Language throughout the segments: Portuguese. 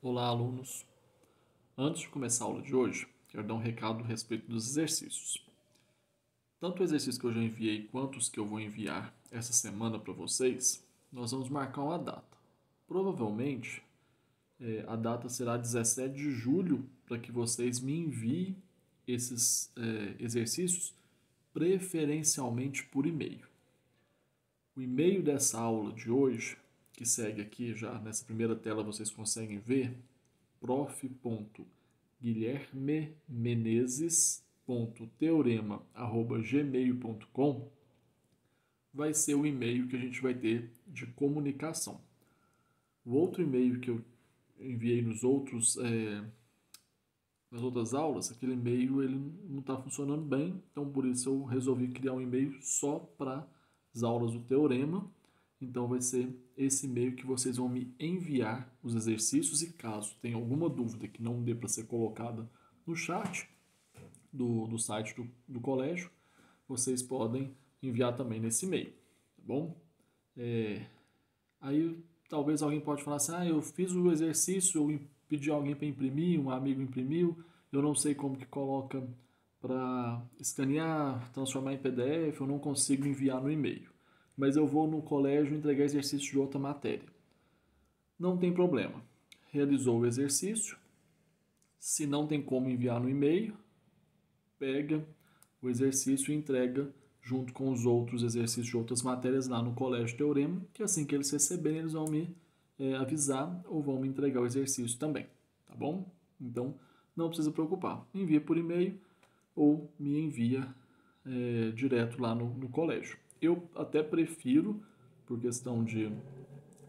Olá, alunos! Antes de começar a aula de hoje, quero dar um recado a respeito dos exercícios. Tanto o exercício que eu já enviei quanto os que eu vou enviar essa semana para vocês, nós vamos marcar uma data. Provavelmente, a data será 17 de julho para que vocês me enviem esses exercícios preferencialmente por e-mail. O e-mail dessa aula de hoje, que segue aqui já nessa primeira tela vocês conseguem ver, prof.guilhermemenezes.teorema@gmail.com, vai ser o e-mail que a gente vai ter de comunicação. O outro e-mail que eu enviei nas outras aulas, aquele e-mail ele não está funcionando bem, então por isso eu resolvi criar um e-mail só para as aulas do Teorema. Então vai ser esse e-mail que vocês vão me enviar os exercícios e caso tenha alguma dúvida que não dê para ser colocada no chat do site do colégio, vocês podem enviar também nesse e-mail, tá bom? Aí talvez alguém pode falar assim, eu fiz o exercício, eu pedi alguém para imprimir, um amigo imprimiu, eu não sei como que coloca para escanear, transformar em PDF, eu não consigo enviar no e-mail. Mas eu vou no colégio entregar exercício de outra matéria. Não tem problema. Realizou o exercício, se não tem como enviar no e-mail, pega o exercício e entrega junto com os outros exercícios de outras matérias lá no Colégio Teorema, que assim que eles receberem, eles vão me avisar ou vão me entregar o exercício também, tá bom? Então, não precisa preocupar. Envia por e-mail ou me envia direto lá no colégio. Eu até prefiro, por questão de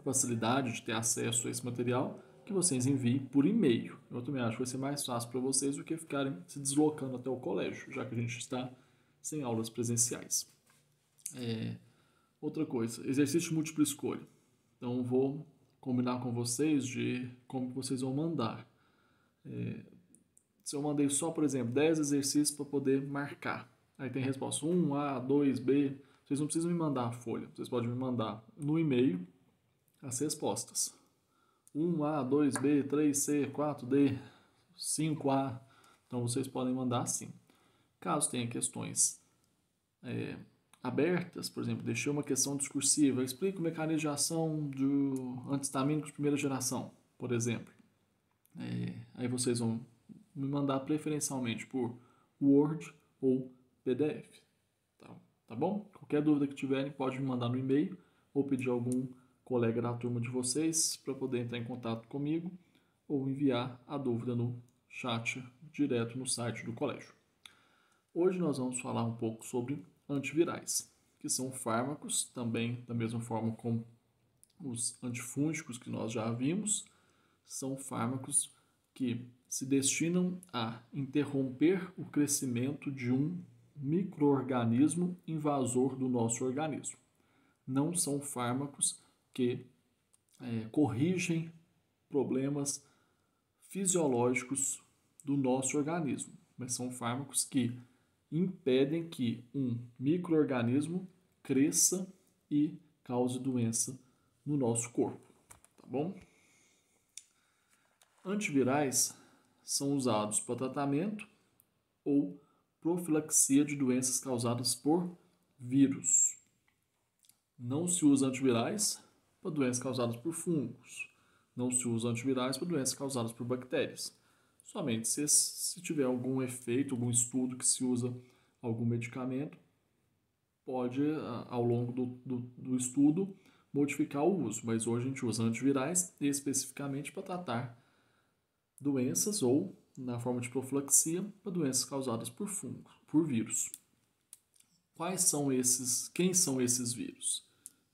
facilidade de ter acesso a esse material, que vocês enviem por e-mail. Eu também acho que vai ser mais fácil para vocês do que ficarem se deslocando até o colégio, já que a gente está sem aulas presenciais. Outra coisa, exercício de múltipla escolha. Então vou combinar com vocês de como vocês vão mandar. Se eu mandei só, por exemplo, 10 exercícios para poder marcar, aí tem resposta 1A, 2B, vocês não precisam me mandar a folha, vocês podem me mandar no e-mail as respostas. 1A, 2B, 3C, 4D, 5A. Então vocês podem mandar assim. Caso tenha questões abertas, por exemplo, deixei uma questão discursiva, explica o mecanismo de ação do antihistamínico de primeira geração, por exemplo. Aí vocês vão me mandar preferencialmente por Word ou PDF. Tá bom? Qualquer dúvida que tiverem, pode me mandar no e-mail ou pedir algum colega da turma de vocês para poder entrar em contato comigo ou enviar a dúvida no chat direto no site do colégio. Hoje nós vamos falar um pouco sobre antivirais, que são fármacos, também da mesma forma como os antifúngicos que nós já vimos, são fármacos que se destinam a interromper o crescimento de um microorganismo invasor do nosso organismo. Não são fármacos que corrigem problemas fisiológicos do nosso organismo, mas são fármacos que impedem que um microorganismo cresça e cause doença no nosso corpo, tá bom? Antivirais são usados para tratamento ou profilaxia de doenças causadas por vírus. Não se usa antivirais para doenças causadas por fungos. Não se usa antivirais para doenças causadas por bactérias. Somente se tiver algum efeito, algum estudo que se usa algum medicamento, pode, ao longo do estudo, modificar o uso. Mas hoje a gente usa antivirais especificamente para tratar doenças ou, na forma de profilaxia, para doenças causadas por fungos, por vírus. Quem são esses vírus?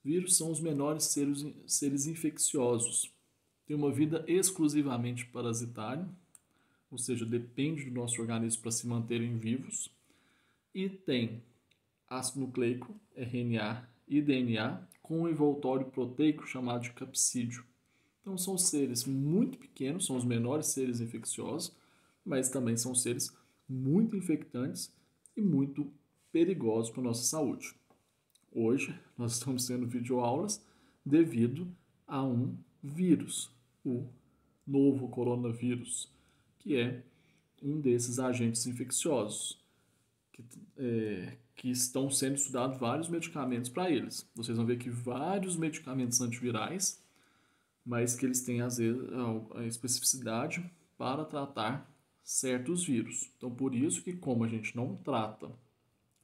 Vírus são os menores seres infecciosos. Tem uma vida exclusivamente parasitária, ou seja, depende do nosso organismo para se manterem vivos, e tem ácido nucleico, RNA e DNA, com um envoltório proteico chamado de capsídeo. Então são seres muito pequenos, são os menores seres infecciosos, mas também são seres muito infectantes e muito perigosos para a nossa saúde. Hoje nós estamos tendo videoaulas devido a um vírus, o novo coronavírus, que é um desses agentes infecciosos, que estão sendo estudados vários medicamentos para eles. Vocês vão ver que vários medicamentos antivirais, mas que eles têm, às vezes, a especificidade para tratar certos vírus. Então, por isso que, como a gente não trata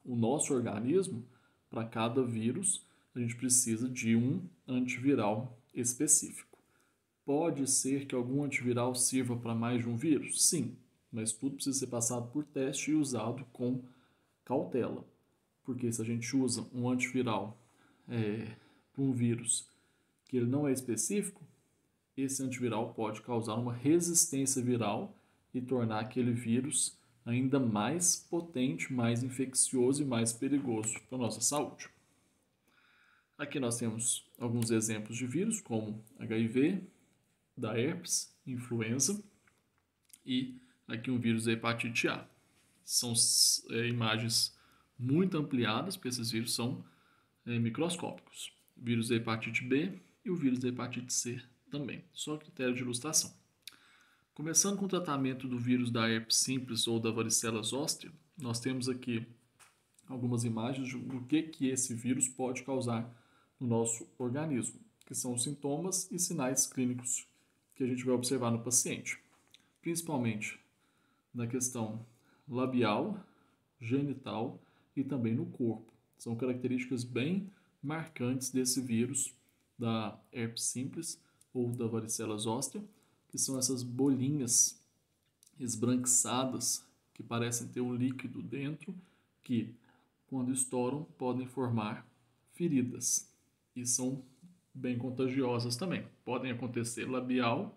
o nosso organismo, para cada vírus, a gente precisa de um antiviral específico. Pode ser que algum antiviral sirva para mais de um vírus? Sim, mas tudo precisa ser passado por teste e usado com cautela. Porque se a gente usa um antiviral para um vírus que ele não é específico, esse antiviral pode causar uma resistência viral e tornar aquele vírus ainda mais potente, mais infeccioso e mais perigoso para a nossa saúde. Aqui nós temos alguns exemplos de vírus, como HIV, da herpes, influenza e aqui um vírus da hepatite A. São imagens muito ampliadas, porque esses vírus são microscópicos. O vírus da hepatite B e o vírus da hepatite C também, só critério de ilustração. Começando com o tratamento do vírus da herpes simples ou da varicela zoster, nós temos aqui algumas imagens do que esse vírus pode causar no nosso organismo, que são os sintomas e sinais clínicos que a gente vai observar no paciente, principalmente na questão labial, genital e também no corpo. São características bem marcantes desse vírus da herpes simples ou da varicela zoster, que são essas bolinhas esbranquiçadas que parecem ter um líquido dentro que, quando estouram, podem formar feridas e são bem contagiosas também. Podem acontecer labial,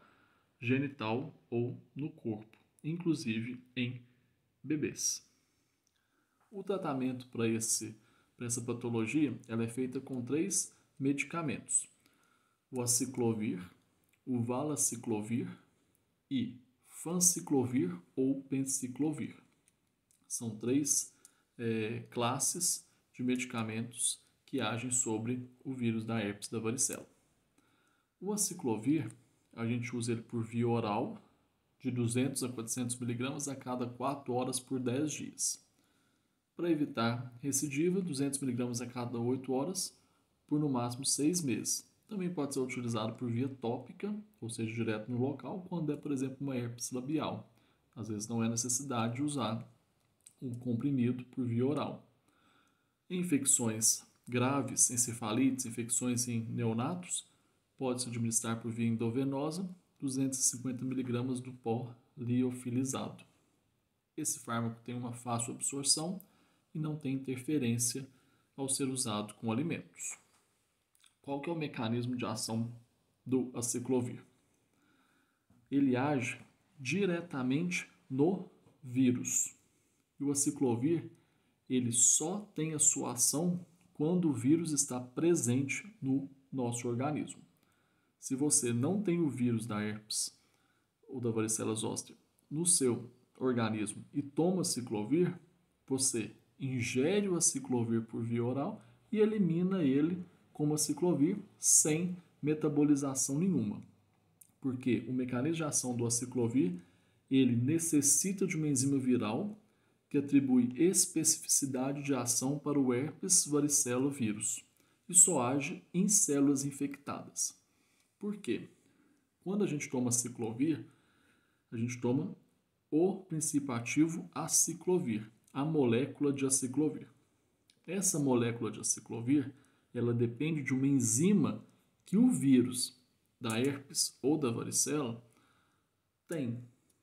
genital ou no corpo, inclusive em bebês. O tratamento para essa patologia ela é feita com 3 medicamentos: o aciclovir, o valaciclovir e fanciclovir ou penciclovir. São 3 classes de medicamentos que agem sobre o vírus da herpes da varicela. O aciclovir, a gente usa ele por via oral, de 200 a 400 mg a cada 4 horas por 10 dias. Para evitar recidiva, 200 mg a cada 8 horas por no máximo 6 meses. Também pode ser utilizado por via tópica, ou seja, direto no local, quando é, por exemplo, uma herpes labial. Às vezes não é necessidade de usar um comprimido por via oral. Em infecções graves, encefalites, infecções em neonatos, pode-se administrar por via endovenosa 250 mg do pó liofilizado. Esse fármaco tem uma fácil absorção e não tem interferência ao ser usado com alimentos. Qual que é o mecanismo de ação do aciclovir? Ele age diretamente no vírus. E o aciclovir, ele só tem a sua ação quando o vírus está presente no nosso organismo. Se você não tem o vírus da herpes ou da varicela zoster no seu organismo e toma aciclovir, você ingere o aciclovir por via oral e elimina ele como aciclovir sem metabolização nenhuma. Porque o mecanismo de ação do aciclovir, ele necessita de uma enzima viral que atribui especificidade de ação para o herpes varicela vírus e só age em células infectadas. Por quê? Quando a gente toma aciclovir, a gente toma o princípio ativo aciclovir, a molécula de aciclovir. Essa molécula de aciclovir, ela depende de uma enzima que o vírus da herpes ou da varicela tem,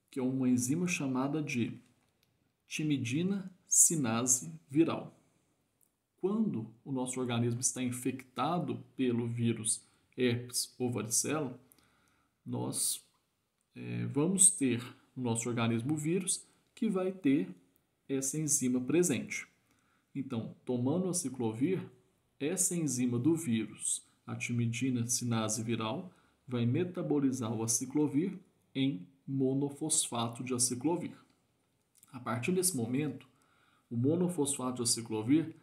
que é uma enzima chamada de timidina cinase viral. Quando o nosso organismo está infectado pelo vírus herpes ou varicela, nós vamos ter no nosso organismo o vírus que vai ter essa enzima presente. Então, tomando aciclovir, essa enzima do vírus, a timidina cinase viral, vai metabolizar o aciclovir em monofosfato de aciclovir. A partir desse momento, o monofosfato de aciclovir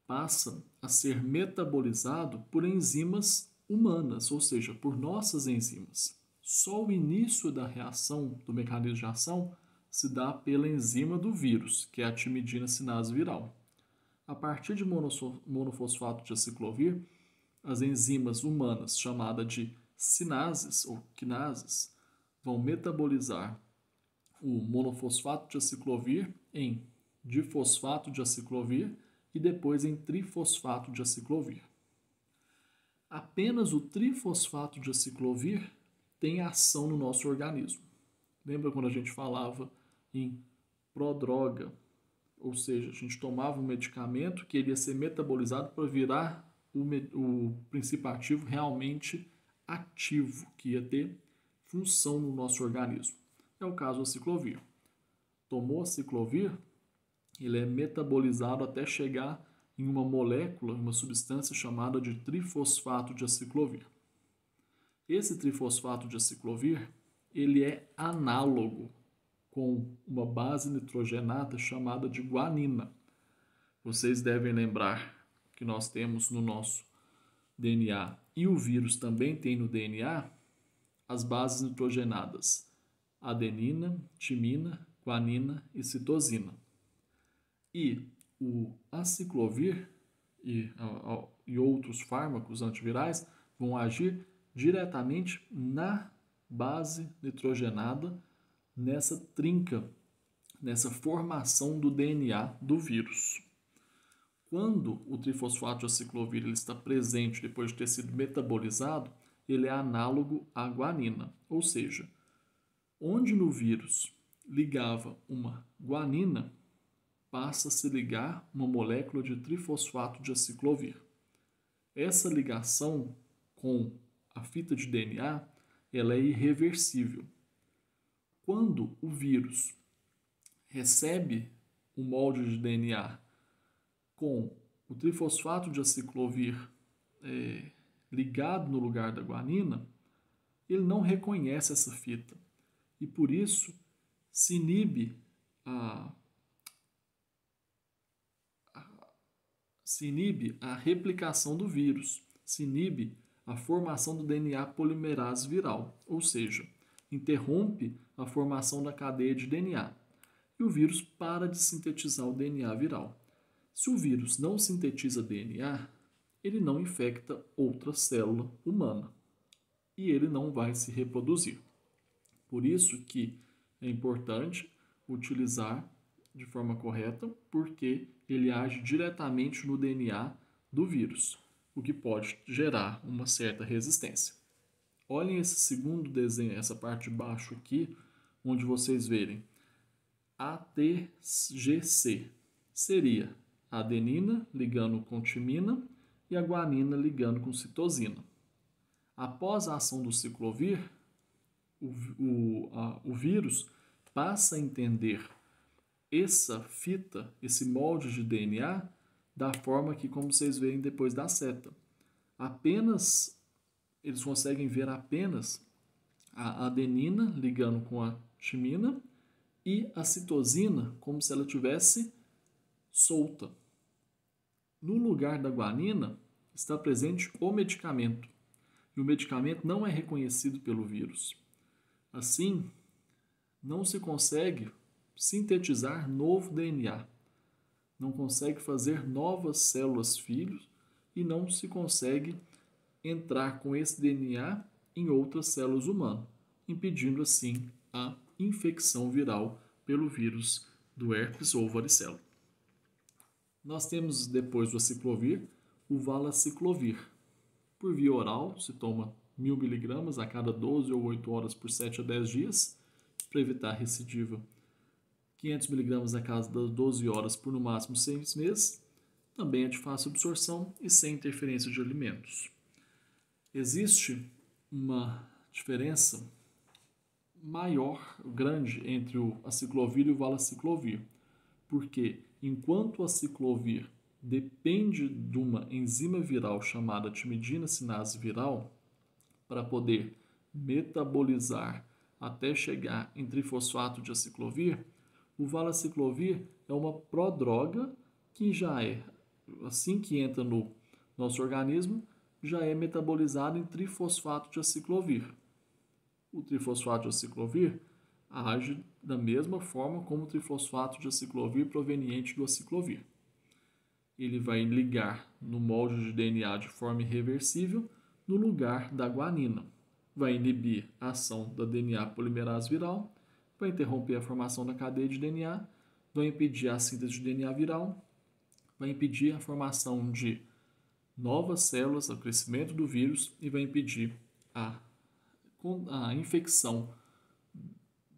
passa a ser metabolizado por enzimas humanas, ou seja, por nossas enzimas. Só o início da reação, do mecanismo de ação, se dá pela enzima do vírus, que é a timidina sinase viral. A partir de monofosfato de aciclovir, as enzimas humanas, chamadas de sinases ou quinases, vão metabolizar o monofosfato de aciclovir em difosfato de aciclovir e depois em trifosfato de aciclovir. Apenas o trifosfato de aciclovir tem ação no nosso organismo. Lembra quando a gente falava em prodroga? Ou seja, a gente tomava um medicamento que iria ser metabolizado para virar o princípio ativo realmente ativo, que ia ter função no nosso organismo. É o caso do aciclovir. Tomou aciclovir, ele é metabolizado até chegar em uma molécula, uma substância chamada de trifosfato de aciclovir. Esse trifosfato de aciclovir, ele é análogo com uma base nitrogenada chamada de guanina. Vocês devem lembrar que nós temos no nosso DNA, e o vírus também tem no DNA, as bases nitrogenadas adenina, timina, guanina e citosina. E o aciclovir e outros fármacos antivirais vão agir diretamente na base nitrogenada, nessa trinca, nessa formação do DNA do vírus. Quando o trifosfato de aciclovir ele está presente depois de ter sido metabolizado, ele é análogo à guanina, ou seja, onde no vírus ligava uma guanina, passa a se ligar uma molécula de trifosfato de aciclovir. Essa ligação com a fita de DNA, ela é irreversível. Quando o vírus recebe um molde de DNA com o trifosfato de aciclovir ligado no lugar da guanina, ele não reconhece essa fita e por isso se inibe a replicação do vírus, se inibe a formação do DNA polimerase viral, ou seja, interrompe a formação da cadeia de DNA e o vírus para de sintetizar o DNA viral. Se o vírus não sintetiza DNA, ele não infecta outra célula humana e ele não vai se reproduzir. Por isso que é importante utilizar de forma correta, porque ele age diretamente no DNA do vírus, o que pode gerar uma certa resistência. Olhem esse segundo desenho, essa parte de baixo aqui, onde vocês verem ATGC. Seria a adenina ligando com timina e a guanina ligando com citosina. Após a ação do ciclovir, o vírus passa a entender essa fita, esse molde de DNA, da forma que, como vocês veem depois da seta. Eles conseguem ver apenas a adenina ligando com a timina e a citosina como se ela tivesse solta. No lugar da guanina está presente o medicamento, e o medicamento não é reconhecido pelo vírus. Assim, não se consegue sintetizar novo DNA, não consegue fazer novas células filhos e não se consegue entrar com esse DNA em outras células humanas, impedindo assim a infecção viral pelo vírus do herpes ou varicela. Nós temos depois do aciclovir o valaciclovir. Por via oral, se toma 1000 mg a cada 12 ou 8 horas por 7 a 10 dias, para evitar recidiva. 500 mg a cada 12 horas por no máximo 6 meses, também é de fácil absorção e sem interferência de alimentos. Existe uma diferença grande entre o aciclovir e o valaciclovir, porque enquanto o aciclovir depende de uma enzima viral chamada timidina sinase viral para poder metabolizar até chegar em trifosfato de aciclovir, o valaciclovir é uma prodroga que já é, assim que entra no nosso organismo, já é metabolizado em trifosfato de aciclovir. O trifosfato de aciclovir age da mesma forma como o trifosfato de aciclovir proveniente do aciclovir. Ele vai ligar no molde de DNA de forma irreversível no lugar da guanina. Vai inibir a ação da DNA polimerase viral, vai interromper a formação da cadeia de DNA, vai impedir a síntese de DNA viral, vai impedir a formação de novas células, o crescimento do vírus e vai impedir a infecção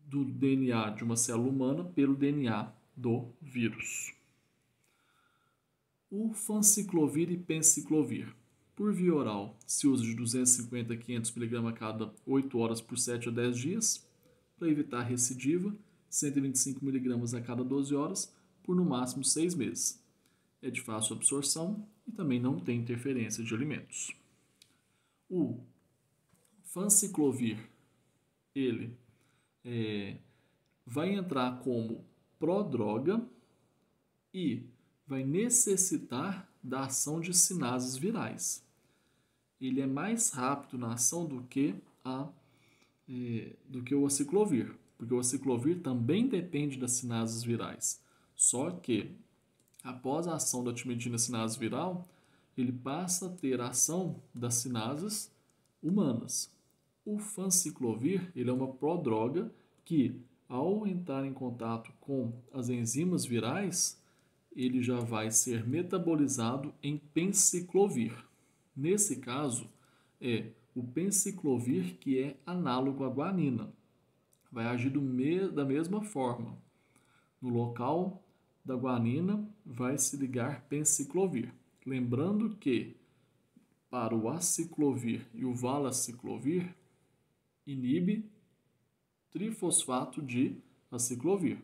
do DNA de uma célula humana pelo DNA do vírus. O fanciclovir e penciclovir. Por via oral, se usa de 250 a 500 mg a cada 8 horas por 7 a 10 dias. Para evitar recidiva, 125 mg a cada 12 horas por no máximo 6 meses. É de fácil absorção e também não tem interferência de alimentos. O fanciclovir, ele vai entrar como prodroga e vai necessitar da ação de sinases virais. Ele é mais rápido na ação do que o aciclovir, porque o aciclovir também depende das sinases virais. Só que, após a ação da timidina sinase viral, ele passa a ter a ação das sinases humanas. O fanciclovir, ele é uma prodroga que, ao entrar em contato com as enzimas virais, ele já vai ser metabolizado em penciclovir. Nesse caso, é o penciclovir que é análogo à guanina. Vai agir da mesma forma. No local da guanina vai se ligar penciclovir. Lembrando que, para o aciclovir e o valaciclovir, inibe trifosfato de aciclovir.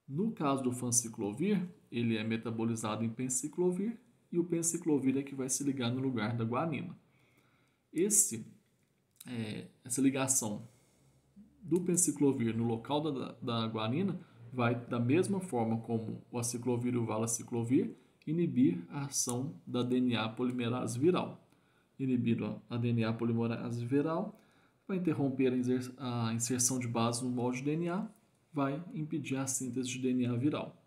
No caso do fanciclovir, ele é metabolizado em penciclovir e o penciclovir é que vai se ligar no lugar da guanina. Essa ligação do penciclovir no local da guanina vai, da mesma forma como o aciclovir e o valaciclovir, inibir a ação da DNA polimerase viral. Inibindo a DNA polimerase viral, vai interromper a inserção de bases no molde de DNA, vai impedir a síntese de DNA viral.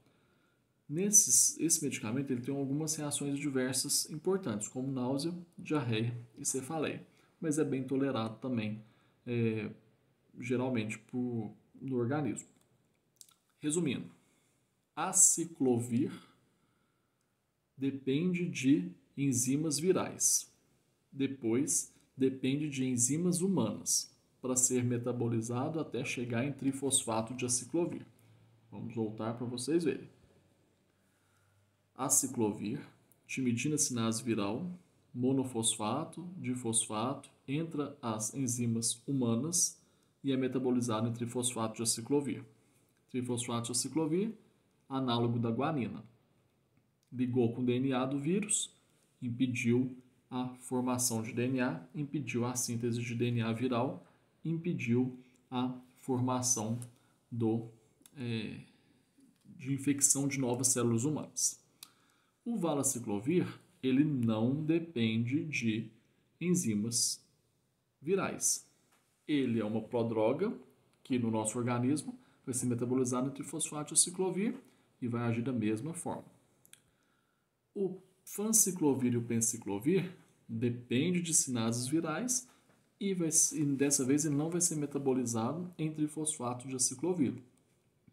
Esse medicamento ele tem algumas reações adversas importantes, como náusea, diarreia e cefaleia, mas é bem tolerado também, geralmente, no organismo. Resumindo, aciclovir depende de enzimas virais. Depois, depende de enzimas humanas para ser metabolizado até chegar em trifosfato de aciclovir. Vamos voltar para vocês verem. Aciclovir, timidina sinase viral, monofosfato, difosfato, entra as enzimas humanas e é metabolizado em trifosfato de aciclovir. Trifosfato de aciclovir, análogo da guanina. Ligou com o DNA do vírus, impediu a formação de DNA, impediu a síntese de DNA viral, impediu a formação de infecção de novas células humanas. O valaciclovir, ele não depende de enzimas virais. Ele é uma prodroga que no nosso organismo vai ser metabolizado em trifosfato de aciclovir e vai agir da mesma forma. O fanciclovir e o penciclovir depende de sinases virais e dessa vez ele não vai ser metabolizado em trifosfato de aciclovir,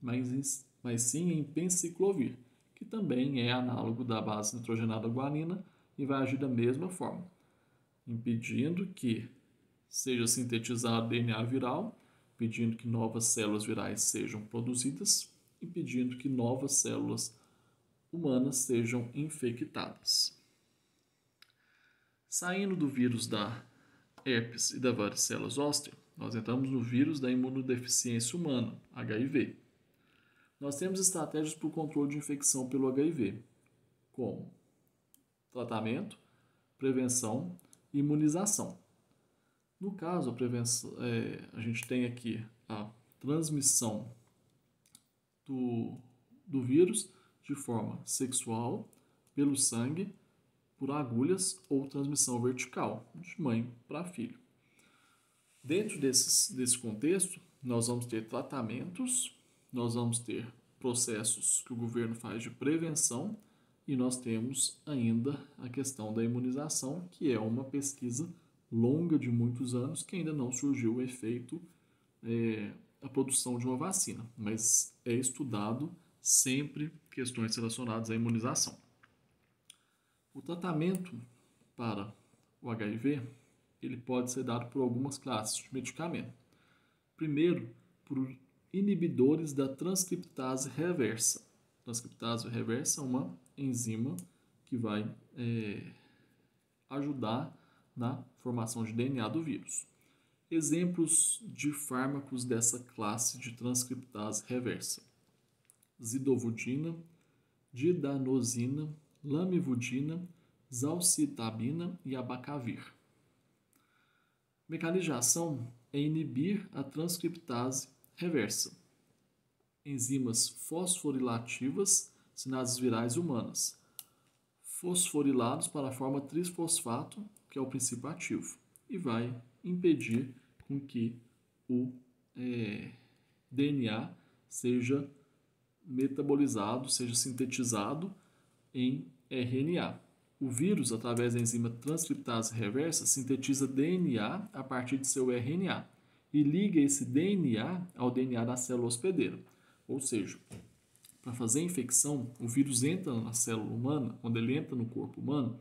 mas sim em penciclovir, que também é análogo da base nitrogenada guanina e vai agir da mesma forma, impedindo que seja sintetizado DNA viral, impedindo que novas células virais sejam produzidas, impedindo que novas células humanas sejam infectadas. Saindo do vírus da herpes e da varicela zoster, nós entramos no vírus da imunodeficiência humana, HIV. Nós temos estratégias para o controle de infecção pelo HIV, como tratamento, prevenção e imunização. No caso, a gente tem aqui a transmissão do vírus de forma sexual, pelo sangue, por agulhas ou transmissão vertical, de mãe para filho. Dentro desse contexto, nós vamos ter tratamentos, nós vamos ter processos que o governo faz de prevenção e nós temos ainda a questão da imunização, que é uma pesquisa longa de muitos anos que ainda não surgiu o efeito, a produção de uma vacina, mas é estudado sempre questões relacionadas à imunização. O tratamento para o HIV, ele pode ser dado por algumas classes de medicamento. Primeiro, por inibidores da transcriptase reversa. Transcriptase reversa é uma enzima que vai ajudar na formação de DNA do vírus. Exemplos de fármacos dessa classe de transcriptase reversa: zidovudina, didanosina, lamivudina, zalcitabina e abacavir. O mecanismo de ação é inibir a transcriptase reversa, enzimas fosforilativas, sinases virais humanas, fosforilados para a forma trisfosfato, que é o princípio ativo, e vai impedir com que o DNA seja metabolizado, seja sintetizado em RNA. O vírus, através da enzima transcriptase reversa, sintetiza DNA a partir de seu RNA e liga esse DNA ao DNA da célula hospedeira. Ou seja, para fazer a infecção, o vírus entra na célula humana, quando ele entra no corpo humano,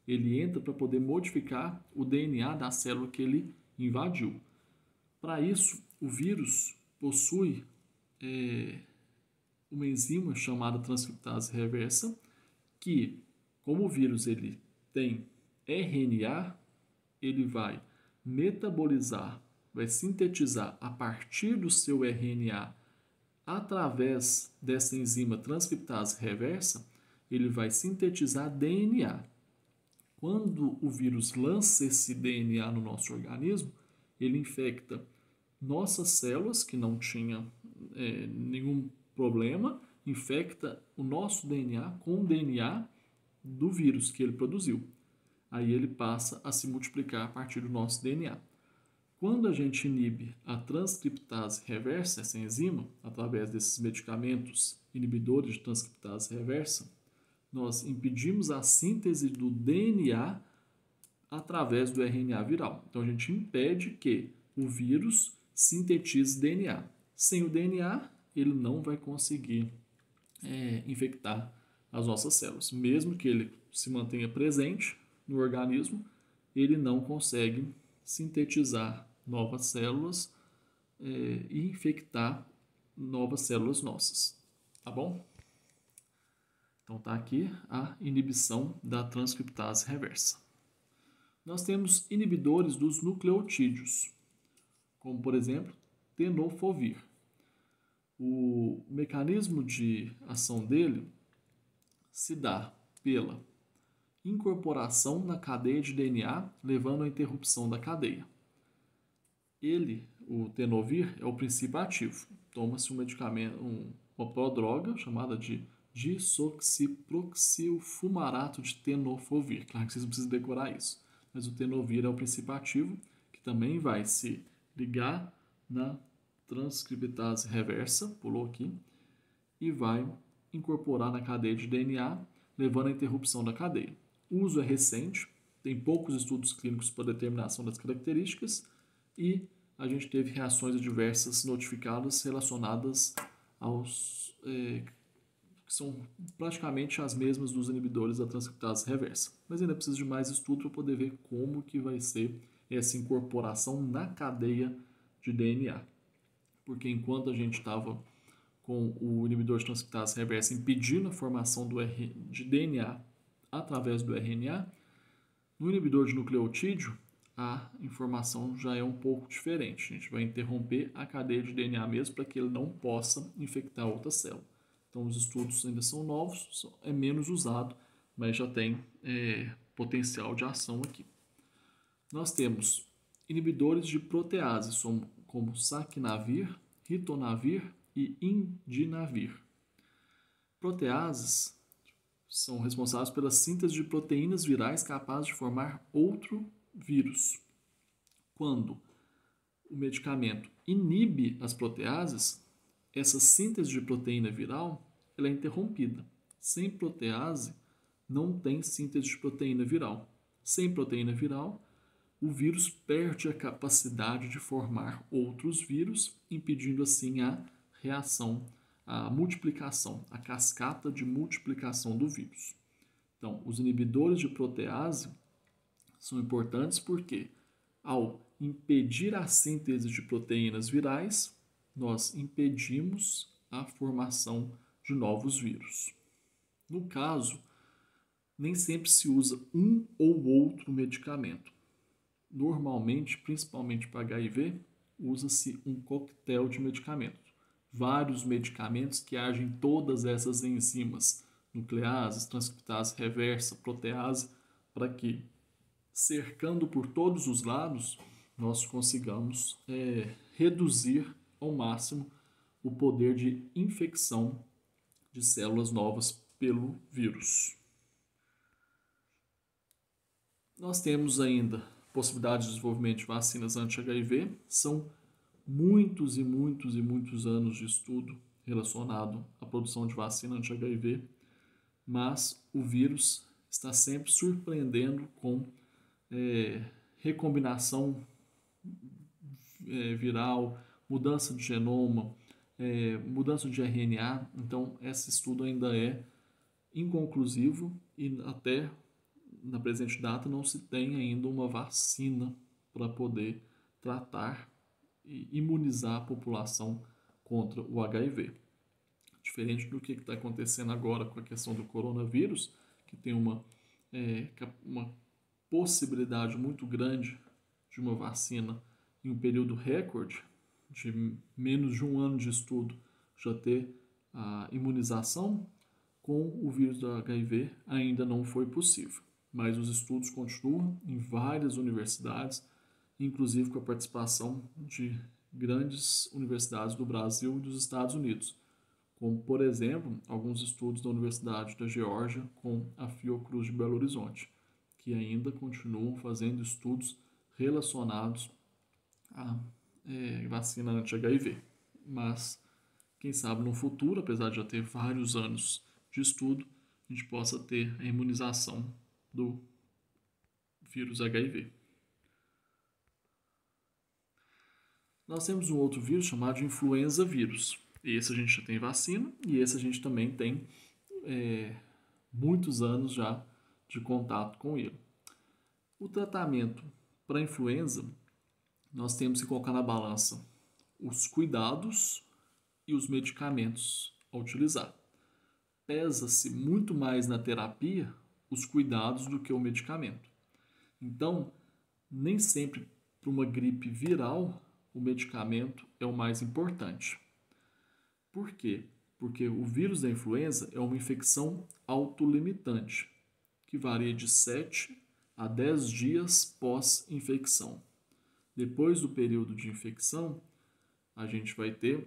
ele entra para poder modificar o DNA da célula que ele invadiu. Para isso, o vírus possui uma enzima chamada transcriptase reversa, que, como o vírus ele tem RNA, ele vai metabolizar, vai sintetizar a partir do seu RNA, através dessa enzima transcriptase reversa, ele vai sintetizar DNA. Quando o vírus lança esse DNA no nosso organismo, ele infecta nossas células, que não tinham nenhum problema, infecta o nosso DNA com o DNA do vírus que ele produziu. Aí ele passa a se multiplicar a partir do nosso DNA. Quando a gente inibe a transcriptase reversa, essa enzima, através desses medicamentos inibidores de transcriptase reversa, nós impedimos a síntese do DNA através do RNA viral. Então a gente impede que o vírus sintetize DNA. Sem o DNA, ele não vai conseguir infectar as nossas células. Mesmo que ele se mantenha presente no organismo, ele não consegue sintetizar novas células e infectar novas células nossas. Tá bom? Então tá aqui a inibição da transcriptase reversa. Nós temos inibidores dos nucleotídeos, como por exemplo, tenofovir. O mecanismo de ação dele se dá pela incorporação na cadeia de DNA, levando à interrupção da cadeia. Ele, o tenofovir, é o princípio ativo. Toma-se um medicamento, uma prodroga chamada de disoxiproxilfumarato de tenofovir. Claro que vocês não precisam decorar isso. Mas o tenofovir é o princípio ativo, que também vai se ligar na transcriptase reversa, pulou aqui, e vai incorporar na cadeia de DNA, levando à interrupção da cadeia. O uso é recente, tem poucos estudos clínicos para determinação das características e a gente teve reações adversas notificadas relacionadas aos que são praticamente as mesmas dos inibidores da transcriptase reversa. Mas ainda precisa de mais estudo para poder ver como que vai ser essa incorporação na cadeia de DNA. Porque enquanto a gente estava com o inibidor de transcriptase reversa impedindo a formação de DNA através do RNA, no inibidor de nucleotídeo, a informação já é um pouco diferente. A gente vai interromper a cadeia de DNA mesmo para que ele não possa infectar outra célula. Então, os estudos ainda são novos, é menos usado, mas já tem potencial de ação aqui. Nós temos inibidores de proteases, como saquinavir, ritonavir e indinavir. Proteases são responsáveis pela síntese de proteínas virais capazes de formar outro vírus. Quando o medicamento inibe as proteases, essa síntese de proteína viral ela é interrompida. Sem protease, não tem síntese de proteína viral. Sem proteína viral, o vírus perde a capacidade de formar outros vírus, impedindo assim a reação, a multiplicação, a cascata de multiplicação do vírus. Então, os inibidores de protease são importantes porque, ao impedir a síntese de proteínas virais, nós impedimos a formação de novos vírus. No caso, nem sempre se usa um ou outro medicamento. Normalmente, principalmente para HIV, usa-se um coquetel de medicamentos. Vários medicamentos que agem todas essas enzimas, nucleases, transcriptase reversa, protease, para que, cercando por todos os lados, nós consigamos reduzir ao máximo o poder de infecção de células novas pelo vírus. Nós temos ainda possibilidade de desenvolvimento de vacinas anti-HIV. São muitos e muitos e muitos anos de estudo relacionado à produção de vacina anti-HIV, mas o vírus está sempre surpreendendo com recombinação viral, mudança de genoma, mudança de RNA. Então, esse estudo ainda é inconclusivo e até na presente data não se tem ainda uma vacina para poder tratar e imunizar a população contra o HIV. Diferente do que está acontecendo agora com a questão do coronavírus, que tem uma possibilidade muito grande de uma vacina em um período recorde, de menos de um ano de estudo, já ter a imunização, com o vírus do HIV ainda não foi possível. Mas os estudos continuam em várias universidades, inclusive com a participação de grandes universidades do Brasil e dos Estados Unidos, como, por exemplo, alguns estudos da Universidade da Geórgia com a Fiocruz de Belo Horizonte, que ainda continuam fazendo estudos relacionados à vacina anti-HIV. Mas, quem sabe no futuro, apesar de já ter vários anos de estudo, a gente possa ter a imunização do vírus HIV. Nós temos um outro vírus chamado de influenza vírus. Esse a gente já tem vacina e esse a gente também tem muitos anos já de contato com ele. O tratamento para a influenza, nós temos que colocar na balança os cuidados e os medicamentos a utilizar. Pesa-se muito mais na terapia os cuidados do que o medicamento. Então, nem sempre para uma gripe viral o medicamento é o mais importante. Por quê? Porque o vírus da influenza é uma infecção autolimitante, que varia de 7 a 10 dias pós-infecção. Depois do período de infecção, a gente vai ter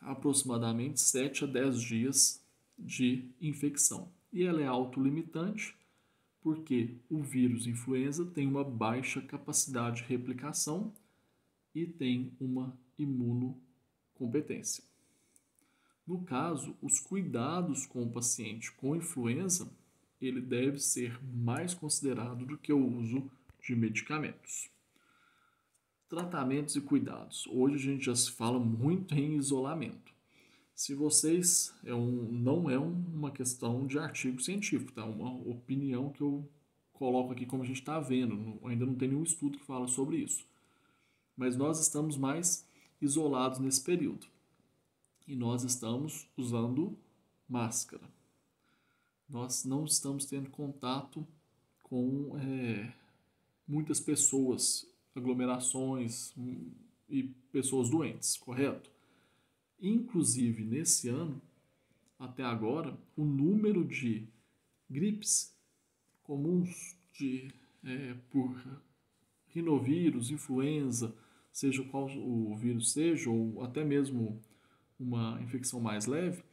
aproximadamente 7 a 10 dias de infecção. E ela é autolimitante porque o vírus influenza tem uma baixa capacidade de replicação e tem uma imunocompetência. No caso, os cuidados com o paciente com influenza, ele deve ser mais considerado do que o uso de medicamentos. Tratamentos e cuidados. Hoje a gente já se fala muito em isolamento. Se vocês, não é uma questão de artigo científico, tá? Uma opinião que eu coloco aqui como a gente está vendo. Ainda não tem nenhum estudo que fala sobre isso. Mas nós estamos mais isolados nesse período. E nós estamos usando máscara. Nós não estamos tendo contato com muitas pessoas, aglomerações e pessoas doentes, correto? Inclusive, nesse ano, até agora, o número de gripes comuns por rinovírus, influenza, seja qual o vírus seja, ou até mesmo uma infecção mais leve,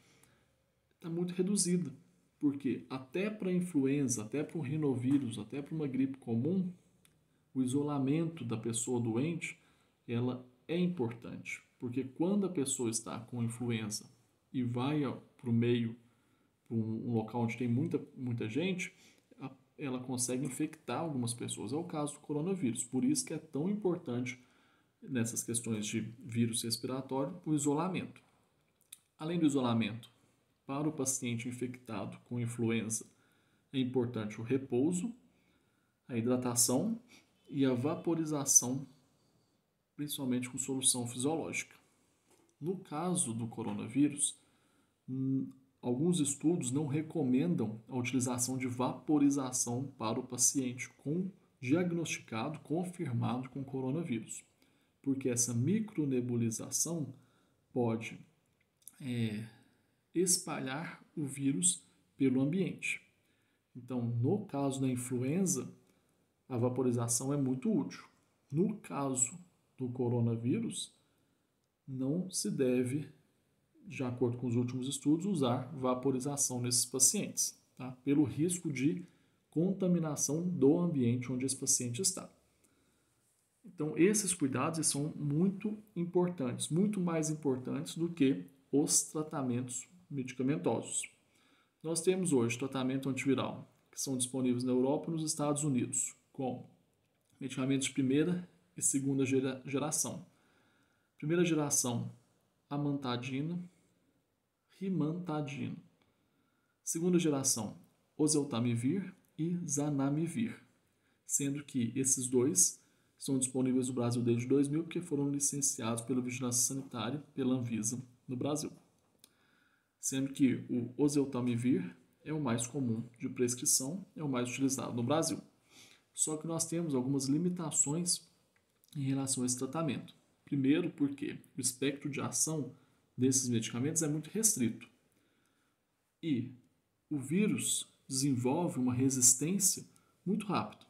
está muito reduzida. Porque até para a influenza, até para o rinovírus, até para uma gripe comum, o isolamento da pessoa doente, ela é importante, porque quando a pessoa está com influenza e vai para o meio, para um local onde tem muita gente, ela consegue infectar algumas pessoas. É o caso do coronavírus. Por isso que é tão importante, nessas questões de vírus respiratório, o isolamento. Além do isolamento, para o paciente infectado com influenza, é importante o repouso, a hidratação e a vaporização, principalmente com solução fisiológica. No caso do coronavírus, alguns estudos não recomendam a utilização de vaporização para o paciente diagnosticado, confirmado com coronavírus, porque essa micronebulização pode espalhar o vírus pelo ambiente. Então, no caso da influenza, a vaporização é muito útil. No caso do coronavírus, não se deve, de acordo com os últimos estudos, usar vaporização nesses pacientes, tá? Pelo risco de contaminação do ambiente onde esse paciente está. Então, esses cuidados são muito importantes, muito mais importantes do que os tratamentos medicamentosos. Nós temos hoje tratamento antiviral, que são disponíveis na Europa e nos Estados Unidos, com medicamentos de primeira e segunda geração. Primeira geração, amantadina, rimantadina. Segunda geração, oseltamivir e zanamivir, sendo que esses dois são disponíveis no Brasil desde 2000, porque foram licenciados pela Vigilância Sanitária, pela Anvisa, no Brasil. Sendo que o oseltamivir é o mais comum de prescrição, é o mais utilizado no Brasil. Só que nós temos algumas limitações em relação a esse tratamento. Primeiro, porque o espectro de ação desses medicamentos é muito restrito. E o vírus desenvolve uma resistência muito rápido.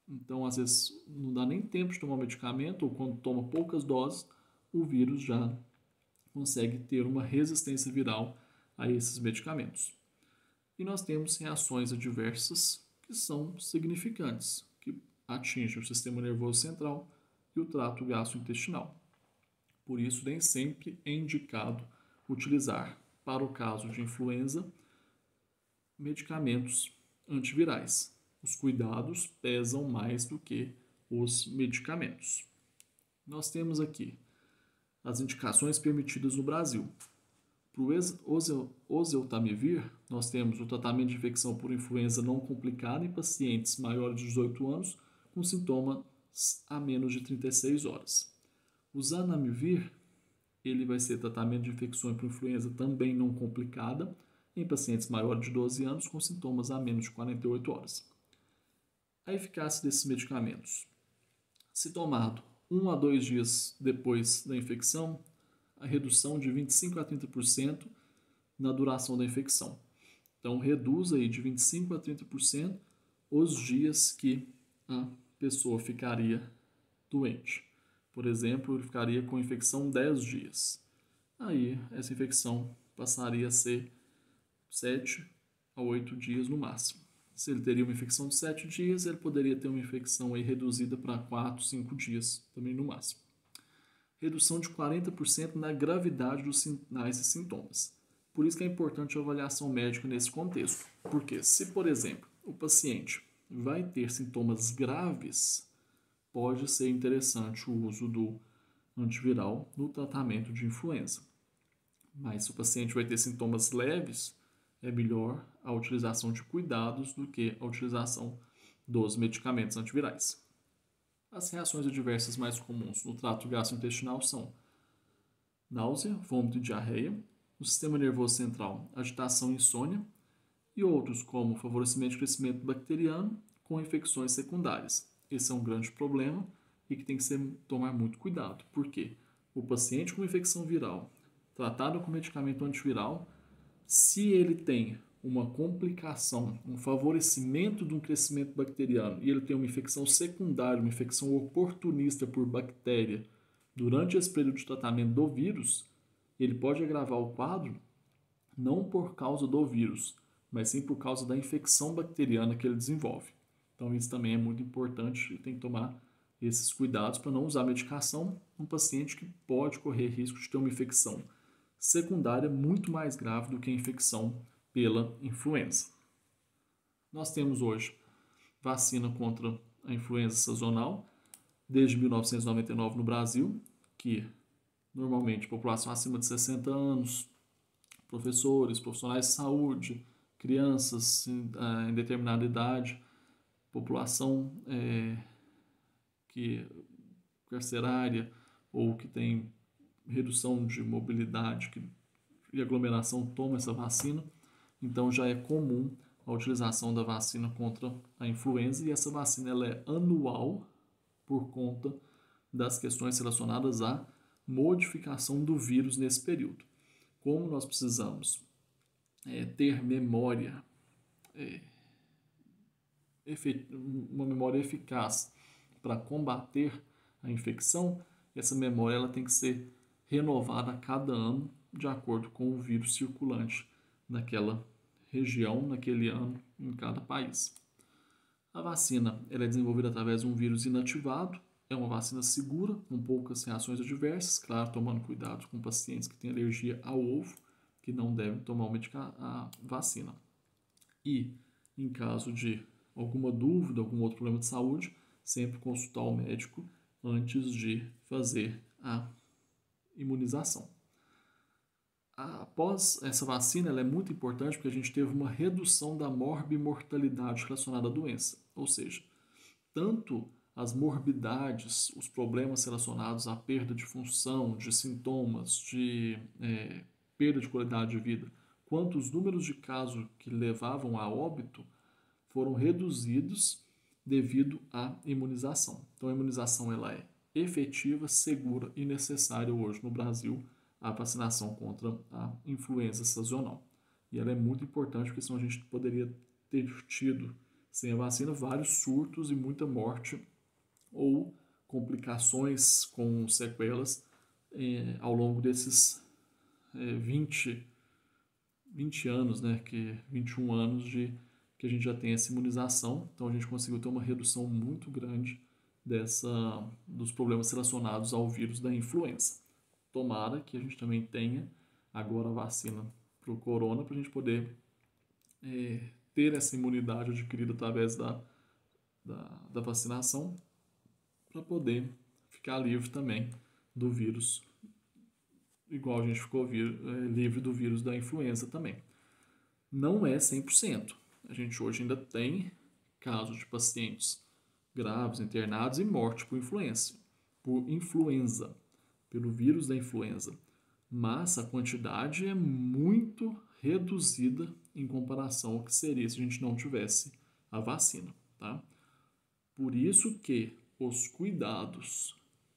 Então, às vezes, não dá nem tempo de tomar o medicamento, ou quando toma poucas doses, o vírus já consegue ter uma resistência viral a esses medicamentos. E nós temos reações adversas que são significantes, que atingem o sistema nervoso central e o trato gastrointestinal. Por isso, nem sempre é indicado utilizar, para o caso de influenza, medicamentos antivirais. Os cuidados pesam mais do que os medicamentos. Nós temos aqui as indicações permitidas no Brasil. Para o oseltamivir, nós temos o tratamento de infecção por influenza não complicada em pacientes maiores de 18 anos com sintomas a menos de 36 horas. O zanamivir, ele vai ser tratamento de infecção por influenza também não complicada em pacientes maiores de 12 anos com sintomas a menos de 48 horas. A eficácia desses medicamentos. Se tomado 1 a 2 dias depois da infecção, a redução de 25 a 30% na duração da infecção. Então, reduz aí de 25 a 30% os dias que a pessoa ficaria doente. Por exemplo, ele ficaria com infecção 10 dias. Aí, essa infecção passaria a ser 7 a 8 dias no máximo. Se ele teria uma infecção de 7 dias, ele poderia ter uma infecção aí reduzida para 4, 5 dias, também no máximo. Redução de 40% na gravidade dos sinais e sintomas. Por isso que é importante a avaliação médica nesse contexto. Porque se, por exemplo, o paciente vai ter sintomas graves, pode ser interessante o uso do antiviral no tratamento de influenza. Mas se o paciente vai ter sintomas leves, é melhor a utilização de cuidados do que a utilização dos medicamentos antivirais. As reações adversas mais comuns no trato gastrointestinal são náusea, vômito e diarreia, no sistema nervoso central, agitação e insônia, e outros como favorecimento de crescimento bacteriano com infecções secundárias. Esse é um grande problema e que tem que tomar muito cuidado, porque o paciente com infecção viral, tratado com medicamento antiviral, se ele tem uma complicação, um favorecimento de um crescimento bacteriano e ele tem uma infecção secundária, uma infecção oportunista por bactéria durante esse período de tratamento do vírus, ele pode agravar o quadro não por causa do vírus, mas sim por causa da infecção bacteriana que ele desenvolve. Então isso também é muito importante e tem que tomar esses cuidados para não usar medicação num paciente que pode correr risco de ter uma infecção secundária muito mais grave do que a infecção pela influenza. Nós temos hoje vacina contra a influenza sazonal desde 1999 no Brasil, que normalmente população acima de 60 anos, professores, profissionais de saúde, crianças em determinada idade, população que carcerária ou que tem redução de mobilidade e aglomeração toma essa vacina. Então já é comum a utilização da vacina contra a influenza e essa vacina ela é anual por conta das questões relacionadas à modificação do vírus nesse período. Como nós precisamos ter memória, uma memória eficaz para combater a infecção, essa memória ela tem que ser renovada a cada ano de acordo com o vírus circulante naquela região, naquele ano, em cada país. A vacina ela é desenvolvida através de um vírus inativado, é uma vacina segura, com poucas reações adversas, claro, tomando cuidado com pacientes que têm alergia ao ovo, que não devem tomar a vacina. E, em caso de alguma dúvida, algum outro problema de saúde, sempre consultar o médico antes de fazer a imunização. Após essa vacina, ela é muito importante porque a gente teve uma redução da morbimortalidade relacionada à doença. Ou seja, tanto as morbidades, os problemas relacionados à perda de função, de sintomas, de perda de qualidade de vida, quanto os números de casos que levavam a óbito foram reduzidos devido à imunização. Então a imunização ela é efetiva, segura e necessária hoje no Brasil, a vacinação contra a influenza sazonal. E ela é muito importante porque senão a gente poderia ter tido, sem a vacina, vários surtos e muita morte ou complicações com sequelas ao longo desses 20 anos, 21 anos que a gente já tem essa imunização. Então a gente conseguiu ter uma redução muito grande dos problemas relacionados ao vírus da influenza. Tomara que a gente também tenha agora a vacina para o corona, para a gente poder ter essa imunidade adquirida através da vacinação, para poder ficar livre também do vírus, igual a gente ficou livre do vírus da influenza também. Não é 100%. A gente hoje ainda tem casos de pacientes graves, internados e morte por influenza, pelo vírus da influenza. Mas a quantidade é muito reduzida em comparação ao que seria se a gente não tivesse a vacina, tá? Por isso que os cuidados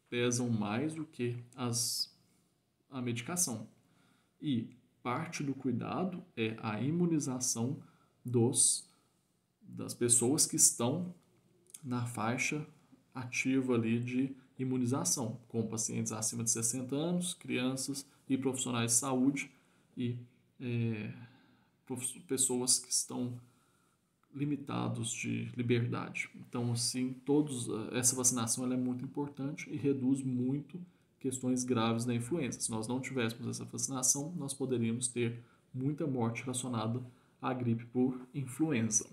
pesam mais do que a medicação. E parte do cuidado é a imunização das pessoas que estão na faixa ativa ali de imunização, com pacientes acima de 60 anos, crianças e profissionais de saúde e pessoas que estão limitados de liberdade. Então, assim, essa vacinação ela é muito importante e reduz muito questões graves da influenza. Se nós não tivéssemos essa vacinação, nós poderíamos ter muita morte relacionada à gripe por influenza.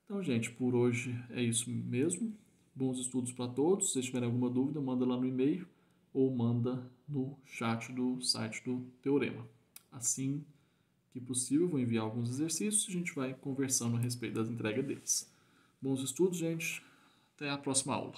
Então, gente, por hoje é isso mesmo. Bons estudos para todos. Se vocês tiverem alguma dúvida, manda lá no e-mail ou manda no chat do site do Teorema. Assim que possível, vou enviar alguns exercícios e a gente vai conversando a respeito das entregas deles. Bons estudos, gente. Até a próxima aula.